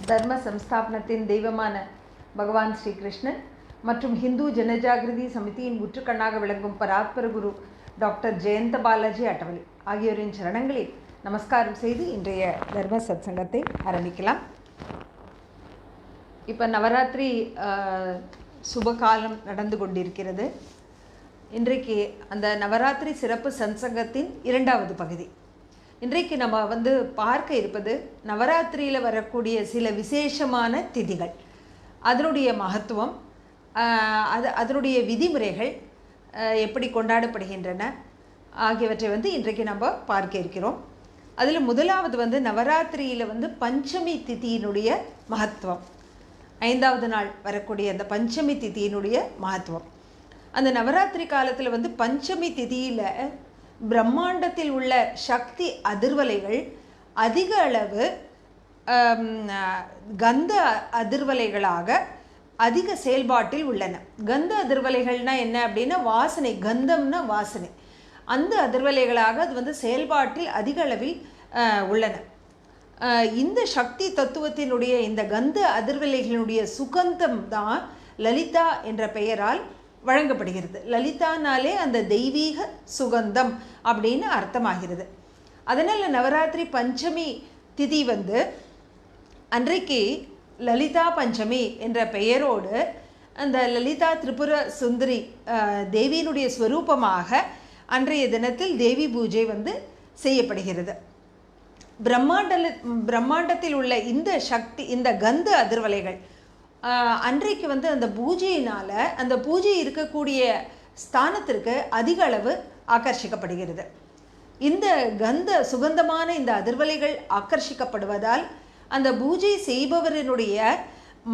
தர்ம சம்ஸ்தாபனத்தின் தெய்வமான பகவான் ஸ்ரீகிருஷ்ணன் மற்றும் ஹிந்து ஜனஜாகிருதி சமிதியின் முற்றுக்கண்ணாக விளங்கும் பராத்பர குரு டாக்டர் ஜெயந்த பாலாஜி அட்டவலி ஆகியோரின் சரணங்களில் நமஸ்காரம் செய்து இன்றைய தர்ம சத்சங்கத்தை ஆரம்பிக்கலாம். இப்போ நவராத்திரி சுபகாலம் நடந்து கொண்டிருக்கிறது. இன்றைக்கு அந்த நவராத்திரி சிறப்பு சத்சங்கத்தின் இரண்டாவது பகுதி. இன்றைக்கு நம்ம பார்க்க இருப்பது நவராத்திரியில் வரக்கூடிய சில விசேஷமான திதிகள், அதனுடைய மகத்துவம், அதனுடைய விதிமுறைகள் எப்படி கொண்டாடப்படுகின்றன ஆகியவற்றை இன்றைக்கு நம்ம பார்க்க இருக்கிறோம். அதில் முதலாவது நவராத்திரியில் பஞ்சமி திதியினுடைய மகத்துவம், 5வது நாள் வரக்கூடிய அந்த பஞ்சமி திதியினுடைய மகத்துவம். அந்த நவராத்திரி காலத்தில் பஞ்சமி திதியில் பிரம்மாண்டத்தில் உள்ள சக்தி அதிர்வலைகள் அதிக அளவு கந்த அதிர்வலைகளாக அதிக செயல்பாட்டில் உள்ளன. கந்த அதிர்வலைகள்னால் என்ன அப்படின்னா வாசனை, கந்தம்னா வாசனை. அந்த அதிர்வலைகளாக அது செயல்பாட்டில் அதிக அளவில் உள்ளன. இந்த சக்தி தத்துவத்தினுடைய இந்த கந்த அதிர்வலைகளினுடைய சுகந்தம் தான் லலிதா என்ற பெயரால் வழங்கப்படுகிறது. லலிதானாலே அந்த தெய்வீக சுகந்தம் அப்படின்னு அர்த்தமாகிறது. அதனால் நவராத்திரி பஞ்சமி திதி அன்றைக்கு லலிதா பஞ்சமி என்ற பெயரோடு அந்த லலிதா திரிபுர சுந்தரி தேவியினுடைய ஸ்வரூபமாக அன்றைய தினத்தில் தேவி பூஜை செய்யப்படுகிறது. பிரம்மாண்டத்தில் உள்ள இந்த சக்தி, இந்த கந்த அதிர்வலைகள் அன்றைக்கு அந்த பூஜையினால் அந்த பூஜை இருக்கக்கூடிய ஸ்தானத்திற்கு அதிக அளவு ஆகர்ஷிக்கப்படுகிறது. இந்த சுகந்தமான இந்த அதிர்வலைகள் ஆகர்ஷிக்கப்படுவதால் அந்த பூஜை செய்பவரினுடைய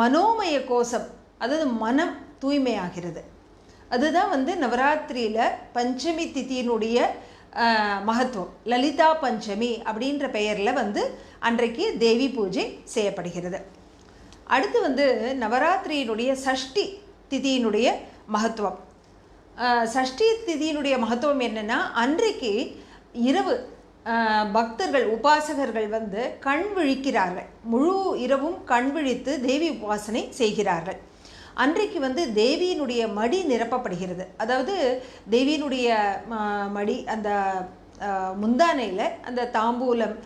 மனோமய கோஷம், அதாவது மனம் தூய்மையாகிறது. அதுதான் நவராத்திரியில் பஞ்சமி திதியினுடைய மகத்துவம். லலிதா பஞ்சமி அப்படின்ற பெயரில் அன்றைக்கு தேவி பூஜை செய்யப்படுகிறது. அடுத்து நவராத்திரியினுடைய சஷ்டி திதியினுடைய மகத்துவம். சஷ்டி திதியினுடைய மகத்துவம் என்னென்னா, அன்றைக்கு இரவு பக்தர்கள் உபாசகர்கள் கண் விழிக்கிறார்கள். முழு இரவும் கண் விழித்து தேவி உபாசனை செய்கிறார்கள். அன்றைக்கு தேவியினுடைய மடி நிரப்பப்படுகிறது. அதாவது தேவியினுடைய மடி, அந்த முந்தானையில் அந்த தாம்பூலம்,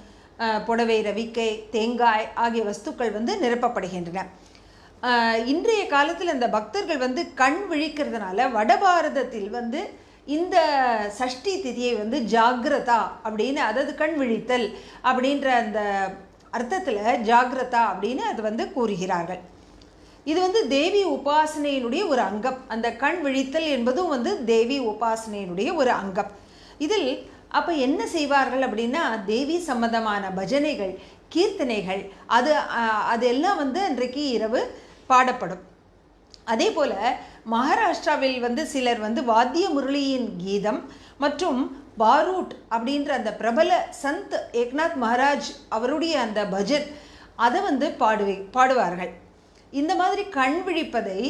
புடவை, ரவிக்கை, தேங்காய் ஆகிய வஸ்துக்கள் நிரப்பப்படுகின்றன. இன்றைய காலத்தில் அந்த பக்தர்கள் கண் விழிக்கிறதுனால வடபாரதத்தில் இந்த சஷ்டி திதியை ஜாகிரதா அப்படின்னு, அதாவது கண் விழித்தல் அப்படின்ற அந்த அர்த்தத்தில் ஜாகிரதா அப்படின்னு அது கூறுகிறார்கள். இது தேவி உபாசனையினுடைய ஒரு அங்கம். அந்த கண் விழித்தல் என்பதும் தேவி உபாசனையினுடைய ஒரு அங்கம். இதில் அப்போ என்ன செய்வார்கள் அப்படின்னா, தேவி சம்பந்தமான பஜனைகள், கீர்த்தனைகள் அதெல்லாம் அன்றைக்கு இரவு பாடப்படும். அதே போல் மகாராஷ்டிராவில் சிலர் வாத்திய முரளியின் கீதம் மற்றும் பாரூட் அப்படின்ற அந்த பிரபல சந்த் ஏக்நாத் மகாராஜ் அவருடைய அந்த பஜன் அதை பாடுவார்கள். இந்த மாதிரி கண் விழிப்பதை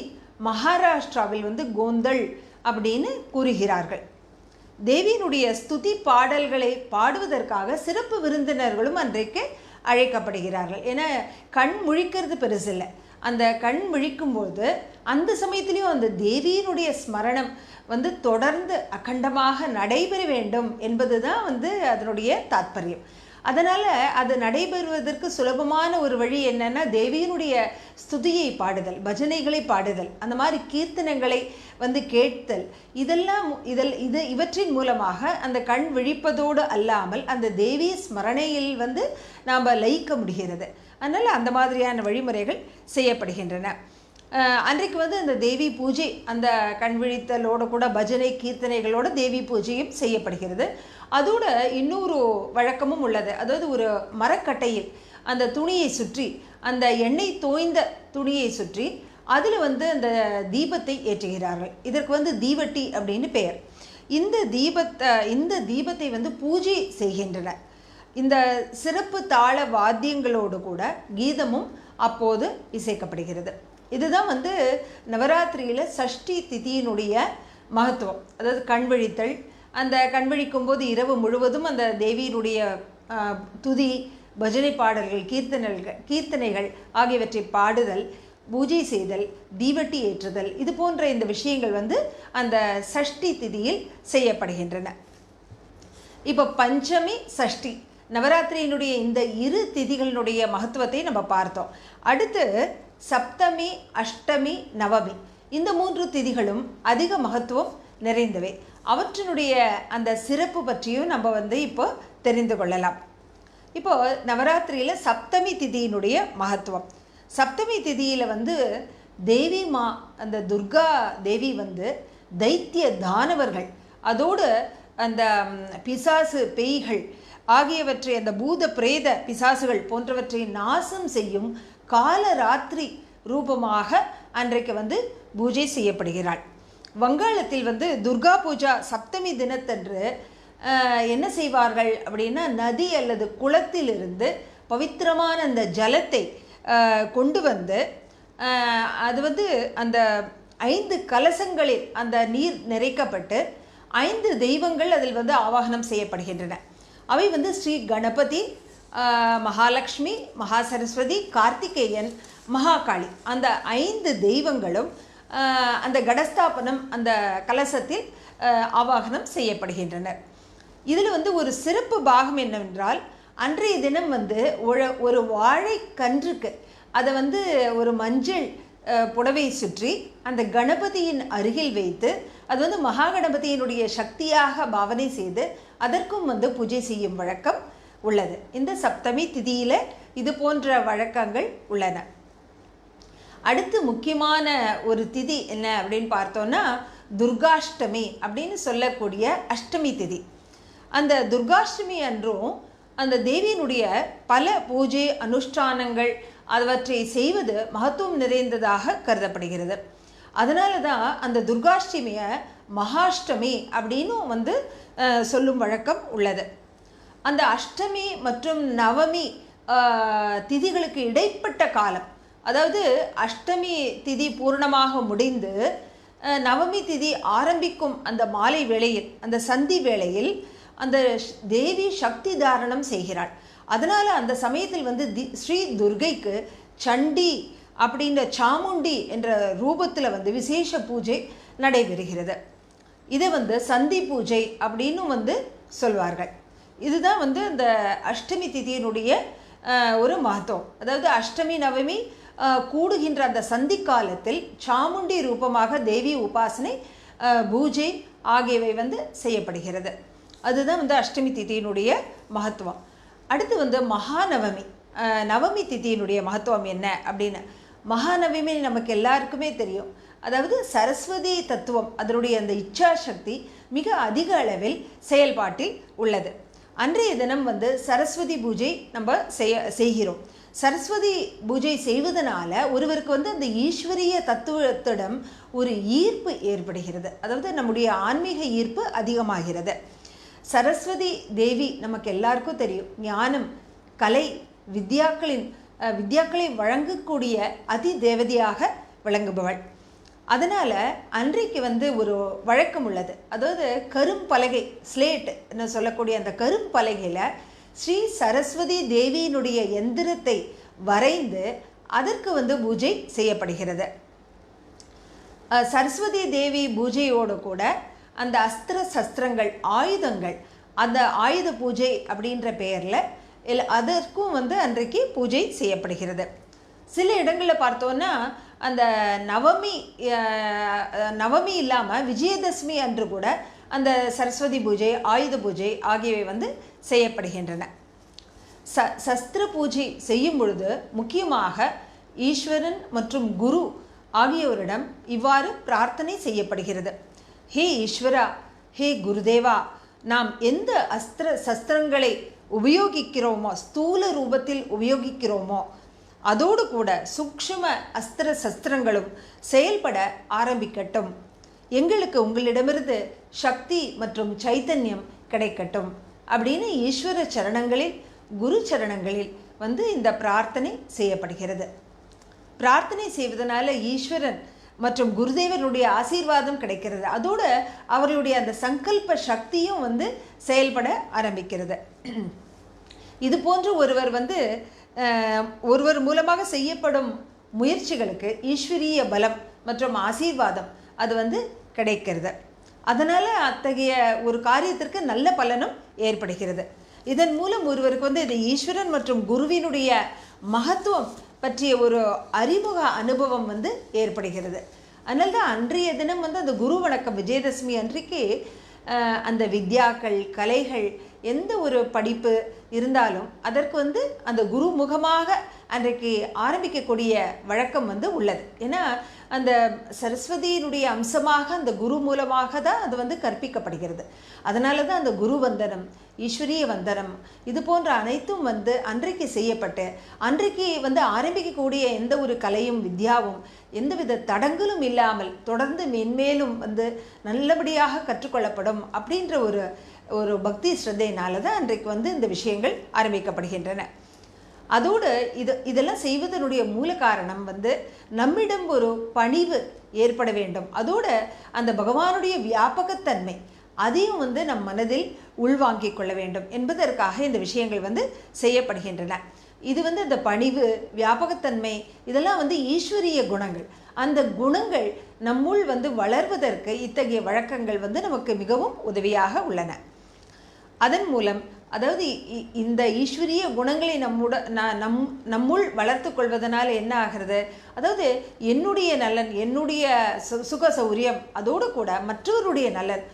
மகாராஷ்டிராவில் கோந்தல் அப்படின்னு கூறுகிறார்கள். தேவியினுடைய ஸ்துதி பாடல்களை பாடுவதற்காக சிறப்பு விருந்தினர்களும் அன்றைக்கு அழைக்கப்படுகிறார்கள். ஏன்னா கண் முழிக்கிறது பெருசில்லை, அந்த கண் முழிக்கும்போது அந்த சமயத்திலையும் அந்த தேவியினுடைய ஸ்மரணம் தொடர்ந்து அகண்டமாக நடைபெற வேண்டும் என்பது தான் அதனுடைய தாத்பரியம். அதனால் அது நடைபெறுவதற்கு சுலபமான ஒரு வழி என்னன்னா, தேவியினுடைய ஸ்துதியை பாடுதல், பஜனைகளை பாடுதல், அந்த மாதிரி கீர்த்தனங்களை கேட்தல். இவற்றின் மூலமாக அந்த கண் விழிப்பதோடு அல்லாமல் அந்த தேவி ஸ்மரணையில் நாம் லயிக்க முடிகிறது. அதனால் அந்த மாதிரியான வழிமுறைகள் செய்யப்படுகின்றன. அன்றைக்கு அந்த தேவி பூஜை, அந்த கண் விழித்தலோடு கூட பஜனை கீர்த்தனைகளோடு தேவி பூஜையும் செய்யப்படுகிறது. அதோட இன்னொரு வழக்கமும் உள்ளது. அதாவது ஒரு மரக்கட்டையில் அந்த துணியை சுற்றி, அந்த எண்ணெய் தோய்ந்த துணியை சுற்றி அதில் அந்த தீபத்தை ஏற்றுகிறார்கள். இதற்கு தீவட்டி அப்படின்னு பெயர். இந்த தீபத்தை பூஜை செய்கின்றனர். இந்த சிறப்பு தாள வாத்தியங்களோடு கூட கீதமும் அப்போது இசைக்கப்படுகிறது. இதுதான் நவராத்திரியில் சஷ்டி திதியினுடைய மகத்துவம். அதாவது கண்விழித்தல், அந்த கண்விழிக்கும் போது இரவு முழுவதும் அந்த தேவியினுடைய துதி பஜனை பாடல்கள், கீர்த்தனைகள் ஆகியவற்றை பாடுதல், பூஜை செய்தல், தீவட்டி ஏற்றுதல், இது போன்ற இந்த விஷயங்கள் அந்த சஷ்டி திதியில் செய்யப்படுகின்றன. இப்போ பஞ்சமி, சஷ்டி, நவராத்திரியினுடைய இந்த இரு திதிகளினுடைய மகத்துவத்தை நம்ம பார்த்தோம். அடுத்து சப்தமி, அஷ்டமி, நவமி, இந்த 3 திதிகளும் அதிக மகத்துவம் நிறைந்தவை. அவற்றினுடைய அந்த சிறப்பு பற்றியும் நம்ம இப்போ தெரிந்து கொள்ளலாம். இப்போ நவராத்திரியில் சப்தமி திதியினுடைய மகத்துவம். சப்தமி திதியில் தேவி அந்த துர்கா தேவி தைத்திய தானவர்கள், அதோடு அந்த பிசாசு பேய்கள் ஆகியவற்றை, அந்த பூத பிரேத பிசாசுகள் போன்றவற்றை நாசம் செய்யும் காலராத்திரி ரூபமாக அன்றைக்கு பூஜை செய்யப்படுகிறாள். வங்காளத்தில் துர்கா பூஜா சப்தமி தினத்தன்று என்ன செய்வார்கள் அப்படின்னா, நதி அல்லது குளத்திலிருந்து பவித்திரமான அந்த ஜலத்தை கொண்டு அது அந்த 5 கலசங்களில் அந்த நீர் நிறைக்கப்பட்டு 5 தெய்வங்கள் அதில் ஆவாகனம் செய்யப்படுகின்றன. அவை ஸ்ரீ கணபதி, மகாலட்சுமி, மகா சரஸ்வதி, கார்த்திகேயன், மகாகாளி, அந்த 5 தெய்வங்களும் அந்த கடஸ்தாபனம் அந்த கலசத்தில் ஆவாகனம் செய்யப்படுகின்றனர். இதில் ஒரு சிறப்பு பாகம் என்னவென்றால், அன்றைய தினம் ஒரு வாழை கன்றுக்கு அதை ஒரு மஞ்சள் புடவை சுற்றி அந்த கணபதியின் அருகில் வைத்து அது மகா கணபதியினுடைய சக்தியாக பாவனை செய்து அதற்கும் பூஜை செய்யும் வழக்கம் உள்ளது. இந்த சப்தமி திதியில் இது போன்ற வழக்கங்கள் உள்ளன. அடுத்து முக்கியமான ஒரு திதி என்ன அப்படின்னு பார்த்தோன்னா, துர்காஷ்டமி அப்படின்னு சொல்லக்கூடிய அஷ்டமி திதி. அந்த துர்காஷ்டமி அன்றும் அந்த தேவியினுடைய பல பூஜை அனுஷ்டானங்கள் அவற்றை செய்வது மகத்துவம் நிறைந்ததாக கருதப்படுகிறது. அதனால தான் அந்த துர்காஷ்டமியை மகாஷ்டமி அப்படின்னும் சொல்லும் வழக்கம் உள்ளது. அந்த அஷ்டமி மற்றும் நவமி திதிகளுக்கு இடைப்பட்ட காலம், அதாவது அஷ்டமி திதி பூர்ணமாக முடிந்து நவமி திதி ஆரம்பிக்கும் அந்த மாலை வேளையில், அந்த சந்தி வேளையில் அந்த தேவி சக்தி தாரணம் செய்கிறாள். அதனால் அந்த சமயத்தில் ஸ்ரீ துர்கைக்கு சண்டி அப்படின்ற சாமுண்டி என்ற ரூபத்தில் விசேஷ பூஜை நடைபெறுகிறது. இதை சந்தி பூஜை அப்படின்னு சொல்வார்கள். இதுதான் அந்த அஷ்டமி திதியினுடைய ஒரு மகத்துவம். அதாவது அஷ்டமி நவமி கூடுகின்ற அந்த சந்தி காலத்தில் சாமுண்டி ரூபமாக தேவி உபாசனை, பூஜை ஆகியவை செய்யப்படுகிறது. அதுதான் அஷ்டமி திதியினுடைய மகத்துவம். அடுத்து மகாநவமி, நவமி திதியினுடைய மகத்துவம் என்ன அப்படின்னு, மகாநவமி நமக்கு எல்லாருக்குமே தெரியும். அதாவது சரஸ்வதி தத்துவம், அதனுடைய அந்த இச்சா சக்தி மிக அதிக அளவில் செயல்பாட்டில் உள்ளது. அன்றைய தினம் சரஸ்வதி பூஜை நம்ம செய்கிறோம். சரஸ்வதி பூஜை செய்வதனால ஒருவருக்கு அந்த ஈஸ்வரிய தத்துவத்திடம் ஒரு ஈர்ப்பு ஏற்படுகிறது. அதாவது நம்முடைய ஆன்மீக ஈர்ப்பு அதிகமாகிறது. சரஸ்வதி தேவி நமக்கு எல்லாருக்கும் தெரியும், ஞானம், கலை, வித்யாக்களை வழங்கக்கூடிய அதி தேவதையாக விளங்குபவள். அதனால் அன்றைக்கு ஒரு வழக்கம் உள்ளது. அதாவது கரும்பலகை, ஸ்லேட் என்ன சொல்லக்கூடிய அந்த கரும்பலகையில் ஸ்ரீ சரஸ்வதி தேவியினுடைய எந்திரத்தை வரைந்து அதற்கு பூஜை செய்யப்படுகிறது. சரஸ்வதி தேவி பூஜையோடு கூட அந்த அஸ்திர சஸ்திரங்கள், ஆயுதங்கள், அந்த ஆயுத பூஜை அப்படின்ற பெயரில் அதற்கும் அன்றைக்கு பூஜை செய்யப்படுகிறது. சில இடங்களில் பார்த்தோன்னா அந்த நவமி இல்லாமல் விஜயதசமி அன்று கூட அந்த சரஸ்வதி பூஜை, ஆயுத பூஜை ஆகியவை செய்யப்படுகின்றன. சஸ்திர பூஜை செய்யும் பொழுது முக்கியமாக ஈஸ்வரன் மற்றும் குரு ஆகியோரிடம் இவ்வாறு பிரார்த்தனை செய்யப்படுகிறது. ஹே ஈஸ்வரா, ஹே குருதேவா, நாம் எந்த சஸ்திரங்களை உபயோகிக்கிறோமோ, ஸ்தூல ரூபத்தில் உபயோகிக்கிறோமோ, அதோடு கூட சூக்ஷ்ம அஸ்திர சஸ்திரங்களும் செயல்பட ஆரம்பிக்கட்டும். எங்களுக்கு உங்களிடமிருந்து சக்தி மற்றும் சைத்தன்யம் கிடைக்கட்டும் அப்படின்னு ஈஸ்வர சரணங்களில், குரு சரணங்களில் இந்த பிரார்த்தனை செய்யப்படுகிறது. பிரார்த்தனை செய்வதனால ஈஸ்வரன் மற்றும் குருதேவனுடைய ஆசீர்வாதம் கிடைக்கிறது. அதோடு அவர்களுடைய அந்த சங்கல்ப சக்தியும் செயல்பட ஆரம்பிக்கிறது. இது போன்று ஒருவர் வந்து ஒருவர் மூலமாக செய்யப்படும் முயற்சிகளுக்கு ஈஸ்வரிய பலம் மற்றும் ஆசீர்வாதம் அது வந்து கிடைக்கிறது. அதனால் அத்தகைய ஒரு காரியத்திற்கு நல்ல பலனும் ஏற்படுகிறது. இதன் மூலம் ஒருவருக்கு வந்து இது ஈஸ்வரன் மற்றும் குருவினுடைய மகத்துவம் பற்றிய ஒரு அறிமுக அனுபவம் வந்து ஏற்படுகிறது. அதனால தான் அன்றைய தினம் வந்து அந்த குரு வணக்கம் விஜயதசமி அன்றைக்கு அந்த வித்யாக்கள், கலைகள், எந்த ஒரு படிப்பு இருந்தாலும் அதற்கு வந்து அந்த குரு முகமாக அன்றைக்கு ஆரம்பிக்கக்கூடிய வழக்கம் வந்து உள்ளது. ஏன்னா அந்த சரஸ்வதியினுடைய அம்சமாக அந்த குரு மூலமாக தான் அது வந்து கற்பிக்கப்படுகிறது. அதனால தான் அந்த குரு வந்தனம், ஈஸ்வரிய வந்தனம் இது போன்ற அனைத்தும் வந்து அன்றைக்கு செய்யப்பட்டு அன்றைக்கு வந்து ஆரம்பிக்கக்கூடிய எந்த ஒரு கலையும் வித்யாவும் எந்தவித தடங்களும் இல்லாமல் தொடர்ந்து மென்மேலும் வந்து நல்லபடியாக கற்றுக்கொள்ளப்படும் அப்படின்ற ஒரு பக்தி ஸ்ரத்தையினால தான் அன்றைக்கு வந்து இந்த விஷயங்கள் ஆரம்பிக்கப்படுகின்றன. அதோடு இதெல்லாம் செய்வதனுடைய மூல காரணம் வந்து நம்மிடம் ஒரு பணிவு ஏற்பட வேண்டும். அதோடு அந்த பகவானுடைய வியாபகத்தன்மை அதையும் வந்து நம் மனதில் உள்வாங்கிக் கொள்ள வேண்டும் என்பதற்காக இந்த விஷயங்கள் வந்து செய்யப்படுகின்றன. இது வந்து இந்த பணிவு, வியாபகத்தன்மை இதெல்லாம் வந்து ஈஸ்வரிய குணங்கள். அந்த குணங்கள் நம்முள் வந்து வளர்வதற்கு இத்தகைய வழக்கங்கள் வந்து நமக்கு மிகவும் உதவியாக உள்ளன. அதன் மூலம் அதாவது இந்த ஈஸ்வரிய குணங்களை நம்முள் வளர்த்து கொள்வதனால் என்ன ஆகிறது, அதாவது என்னுடைய நலன், என்னுடைய சுக சௌரியம், அதோடு கூட மற்றவருடைய நலன்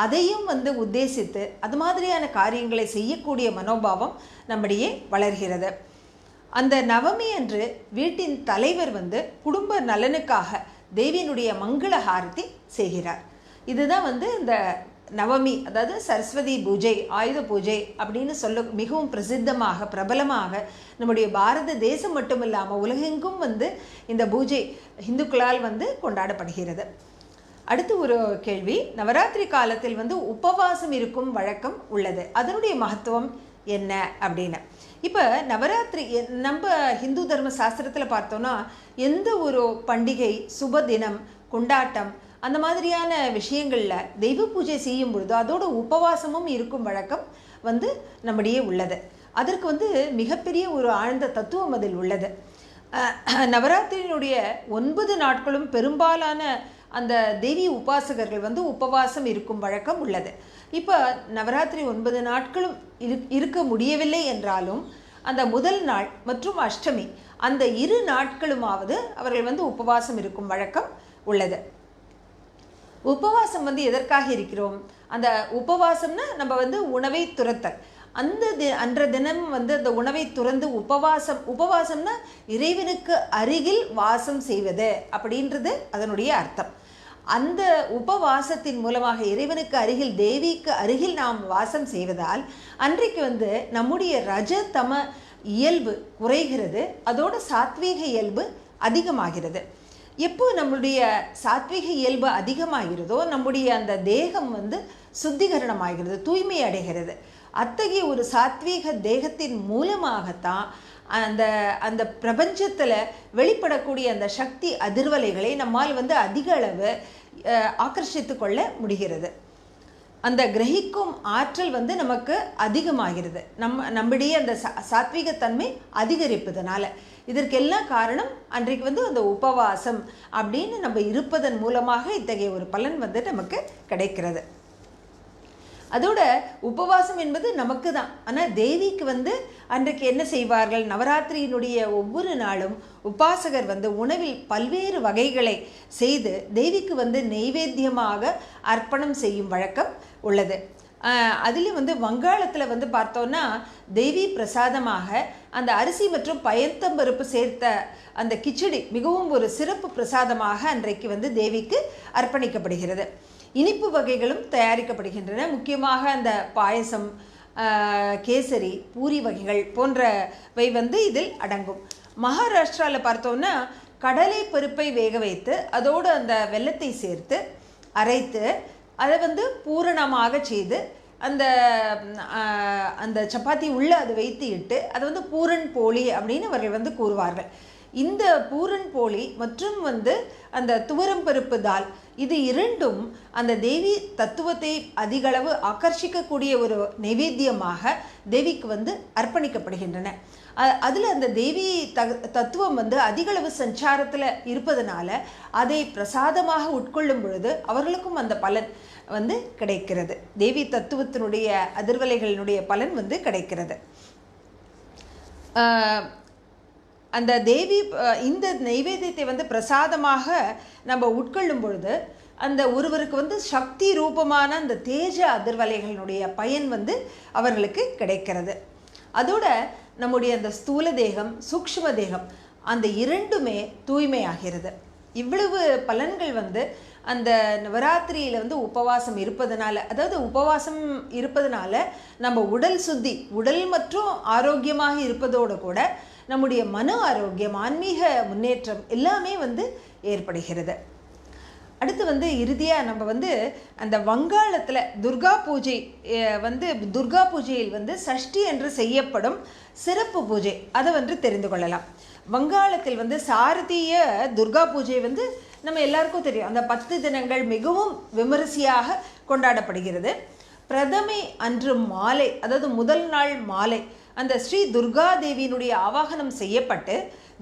அதையும் வந்து உத்தேசித்து அது மாதிரியான காரியங்களை செய்யக்கூடிய மனோபாவம் நம்மிடையே வளர்கிறது. அந்த நவமி அன்று வீட்டின் தலைவர் வந்து குடும்ப நலனுக்காக தேவியினுடைய மங்கள ஹாரதி செய்கிறார். இதுதான் வந்து இந்த நவமி, அதாவது சரஸ்வதி பூஜை, ஆயுத பூஜை அப்படின்னு மிகவும் பிரசித்தமாக பிரபலமாக நம்முடைய பாரத தேசம் மட்டும் இல்லாமல் உலகெங்கும் வந்து இந்த பூஜை இந்துக்களால் வந்து கொண்டாடப்படுகிறது. அடுத்து ஒரு கேள்வி, நவராத்திரி காலத்தில் வந்து உபவாசம் இருக்கும் வழக்கம் உள்ளது, அதனுடைய மகத்துவம் என்ன அப்படின்னு. இப்போ நவராத்திரி நம்ம ஹிந்து தர்ம சாஸ்திரத்தில் பார்த்தோன்னா எந்த ஒரு பண்டிகை, சுப தினம், கொண்டாட்டம் அந்த மாதிரியான விஷயங்களில் தெய்வ பூஜை செய்யும் பொழுது அதோட உபவாசமும் இருக்கும் வழக்கம் வந்து நம்மிடையே உள்ளது. அதற்கு வந்து மிகப்பெரிய ஒரு ஆழ்ந்த தத்துவம் அதில் உள்ளது. நவராத்திரியினுடைய 9 நாட்களும் பெரும்பாலான அந்த தேவி உபாசகர்கள் வந்து உபவாசம் இருக்கும் வழக்கம் உள்ளது. இப்போ நவராத்திரி 9 நாட்களும் இருக்க முடியவில்லை என்றாலும் அந்த முதல் நாள் மற்றும் அஷ்டமி அந்த 2 நாட்களுமாவது அவர்கள் வந்து உபவாசம் இருக்கும் வழக்கம் உள்ளது. உபவாசம் வந்து எதற்காக இருக்கிறோம்? அந்த உபவாசம்னா நம்ம வந்து உணவை துறத்தல். அன்ற தினம் வந்து அந்த உணவை துறந்து உபவாசம்னா இறைவனுக்கு அருகில் வாசம் செய்வது அப்படின்றது அதனுடைய அர்த்தம். அந்த உபவாசத்தின் மூலமாக இறைவனுக்கு அருகில், தேவிக்கு அருகில் நாம் வாசம் செய்வதால் அன்றைக்கு வந்து நம்முடைய ரஜ தம இயல்பு குறைகிறது, அதோட சாத்வீக இயல்பு அதிகமாகிறது. எப்போ நம்முடைய சாத்வீக இயல்பு அதிகமாகிறதோ நம்முடைய அந்த தேகம் வந்து சுத்திகரணம் ஆகிறது, தூய்மை அடைகிறது. அத்தகைய ஒரு சாத்வீக தேகத்தின் மூலமாகத்தான் அந்த அந்த பிரபஞ்சத்தில் வெளிப்படக்கூடிய அந்த சக்தி அதிர்வலைகளை நம்மால் வந்து அதிக அளவு ஆக்கர்ஷித்து கொள்ள முடிகிறது. அந்த கிரகிக்கும் ஆற்றல் வந்து நமக்கு அதிகமாகிறது, நம்முடைய அந்த சாத்வீகத்தன்மை அதிகரிப்பதனால. இதற்கெல்லாம் காரணம் அன்றைக்கு வந்து அந்த உபவாசம் அப்படின்னு நம்ம இருப்பதன் மூலமாக இத்தகைய ஒரு பலன் வந்து நமக்கு கிடைக்கிறது. அதோட உபவாசம் என்பது நமக்கு தான், ஆனால் தேவிக்கு வந்து அன்றைக்கு என்ன செய்வார்கள், நவராத்திரியினுடைய ஒவ்வொரு நாளும் உபாசகர் வந்து உணவில் பல்வேறு வகைகளை செய்து தேவிக்கு வந்து நெய்வேத்தியமாக அர்ப்பணம் செய்யும் வழக்கம் உள்ளது. அதுலேயும் வந்து வங்காளத்தில் வந்து பார்த்தோன்னா தேவி பிரசாதமாக அந்த அரிசி மற்றும் பயத்தம்பருப்பு சேர்த்த அந்த கிச்சடி மிகவும் ஒரு சிறப்பு பிரசாதமாக அன்றைக்கு வந்து தேவிக்கு அர்ப்பணிக்கப்படுகிறது. இனிப்பு வகைகளும் தயாரிக்கப்படுகின்றன. முக்கியமாக அந்த பாயசம், கேசரி, பூரி வகைகள் போன்றவை வந்து இதில் அடங்கும். மகாராஷ்டிராவில் பார்த்தோன்னா கடலை பருப்பை வேக வைத்து அதோடு அந்த வெல்லத்தை சேர்த்து அரைத்து அதை வந்து பூரணமாக செய்து அந்த அந்த சப்பாத்தி உள்ளே அதை வைத்து இட்டு அதை வந்து பூரன் போலி அப்படின்னு அவர்கள் வந்து கூறுவார்கள். இந்த பூரன் போலி மற்றும் அந்த துவரம் பருப்பு தால் இது இரண்டும் அந்த தேவி தத்துவத்தை அதிகளவு ஆக்கர்ஷிக்கக்கூடிய ஒரு நைவேத்தியமாக தேவிக்கு அர்ப்பணிக்கப்படுகின்றன. அதில் அந்த தேவி தத்துவம் அதிகளவு சஞ்சாரத்தில் இருப்பதனால அதை பிரசாதமாக உட்கொள்ளும் பொழுது அவர்களுக்கும் அந்த பலன் கிடைக்கிறது. தேவி தத்துவத்தினுடைய அதிர்வலைகளினுடைய பலன் கிடைக்கிறது. அந்த தேவி இந்த நைவேத்தியத்தை பிரசாதமாக நம்ம உட்கொள்ளும் பொழுது அந்த ஒருவருக்கு சக்தி ரூபமான அந்த தேஜ அதிர்வலைகளினுடைய பயன் அவர்களுக்கு கிடைக்கிறது. அதோட நம்முடைய அந்த ஸ்தூல தேகம் சூக்ஷ்ம தேகம் அந்த இரண்டுமே தூய்மையாகிறது. இவ்வளவு பலன்கள் அந்த நவராத்திரியில் உபவாசம் இருப்பதனால, அதாவது உபவாசம் இருப்பதனால நம்ம உடல் சுத்தி, உடல் மற்றும் ஆரோக்கியமாக இருப்பதோடு கூட நம்முடைய மன ஆரோக்கியம், ஆன்மீக முன்னேற்றம் எல்லாமே ஏற்படுகிறது. அடுத்து இறுதியாக நம்ம அந்த வங்காளத்தில் துர்கா பூஜை துர்கா பூஜையில் சஷ்டி என்று செய்யப்படும் சிறப்பு பூஜை அதை தெரிந்து கொள்ளலாம். வங்காளத்தில் சாரதிய துர்கா பூஜை நம்ம எல்லாருக்கும் தெரியும். அந்த 10 தினங்கள் மிகவும் விமரிசையாக கொண்டாடப்படுகிறது. பிரதமை அன்று மாலை, அதாவது முதல் நாள் மாலை அந்த ஸ்ரீ துர்கா தேவியினுடைய ஆவாகனம் செய்யப்பட்டு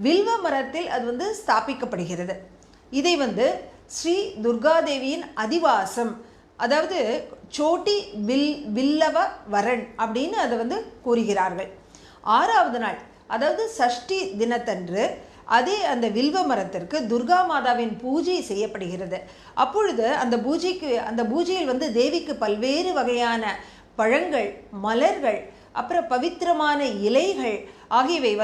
வில்வ மரத்தில் அது ஸ்தாபிக்கப்படுகிறது. இதை ஸ்ரீ துர்காதேவியின் அதிவாசம், அதாவது சோட்டி பில்லவ வரன் அப்படின்னு அதை கூறுகிறார்கள். 6வது நாள், அதாவது சஷ்டி தினத்தன்று அதே அந்த வில்வ மரத்திற்கு துர்கா மாதாவின் பூஜை செய்யப்படுகிறது. அப்பொழுது அந்த பூஜையில் தேவிக்கு பல்வேறு வகையான பழங்கள், மலர்கள், அப்புறம் பவித்திரமான இலைகள் ஆகியவை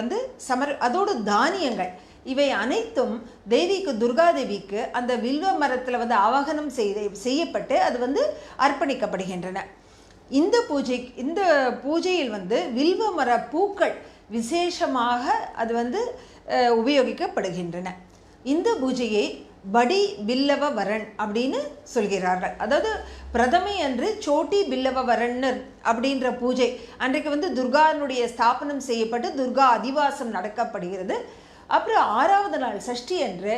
அதோடு தானியங்கள், இவை அனைத்தும் தேவிக்கு துர்காதேவிக்கு அந்த வில்வ மரத்தில் ஆவாகனம் செய்யப்பட்டு அது அர்ப்பணிக்கப்படுகின்றன. இந்த பூஜையில் வில்வ மர பூக்கள் விசேஷமாக அது உபயோகிக்கப்படுகின்றன. இந்த பூஜையை படி பில்லவ வரன் அப்படின்னு சொல்கிறார்கள். அதாவது பிரதமை அன்று சோட்டி பில்லவ வரன் அப்படின்ற பூஜை அன்றைக்கு துர்கானுடைய ஸ்தாபனம் செய்யப்பட்டு துர்கா அதிவாசம் நடக்கப்படுகிறது. அப்புறம் 6வது நாள் சஷ்டி அன்று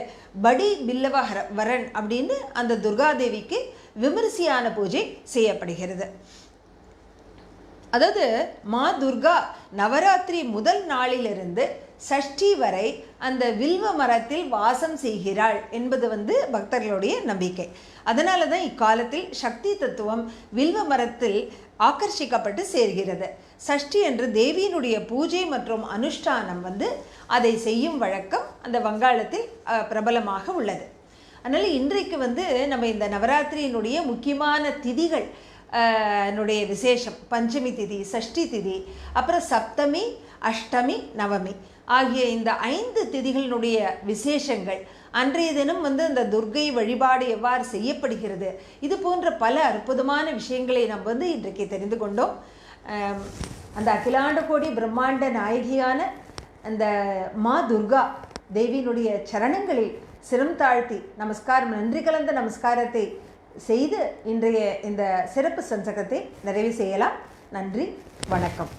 படி பில்லவ வரன் அப்படின்னு அந்த துர்காதேவிக்கு விமரிசையான பூஜை செய்யப்படுகிறது. அதாவது மா துர்கா நவராத்திரி முதல் நாளிலிருந்து சஷ்டி வரை அந்த வில்வ மரத்தில் வாசம் செய்கிறாள் என்பது பக்தர்களுடைய நம்பிக்கை. அதனால தான் இக்காலத்தில் சக்தி தத்துவம் வில்வ மரத்தில் ஆக்கர்ஷிக்கப்பட்டு சேர்கிறது. சஷ்டி என்று தேவியினுடைய பூஜை மற்றும் அனுஷ்டானம் அதை செய்யும் வழக்கம் அந்த வங்காளத்தில் பிரபலமாக உள்ளது. அதனால் இன்றைக்கு நம்ம இந்த நவராத்திரியினுடைய முக்கியமான திதிகள் னுடைய விசேஷம் பஞ்சமி திதி, சஷ்டி திதி, அப்புறம் சப்தமி, அஷ்டமி, நவமி ஆகிய இந்த 5 திதிகளினுடைய விசேஷங்கள், அன்றைய தினம் அந்த துர்கை வழிபாடு எவ்வாறு செய்யப்படுகிறது, இது போன்ற பல அற்புதமான விஷயங்களை நம்ம இன்றைக்கு தெரிந்து கொண்டோம். அந்த அகிலாண்ட கோடி பிரம்மாண்ட நாயகியான அந்த மா துர்கா தேவியினுடைய சரணங்களில் சிரம் தாழ்த்தி நமஸ்காரம், நன்றி கலந்த நமஸ்காரத்தை செய்து இன்றைய இந்த சிறப்பு சஞ்சகத்தை நிறைவு செய்யலாம். நன்றி, வணக்கம்.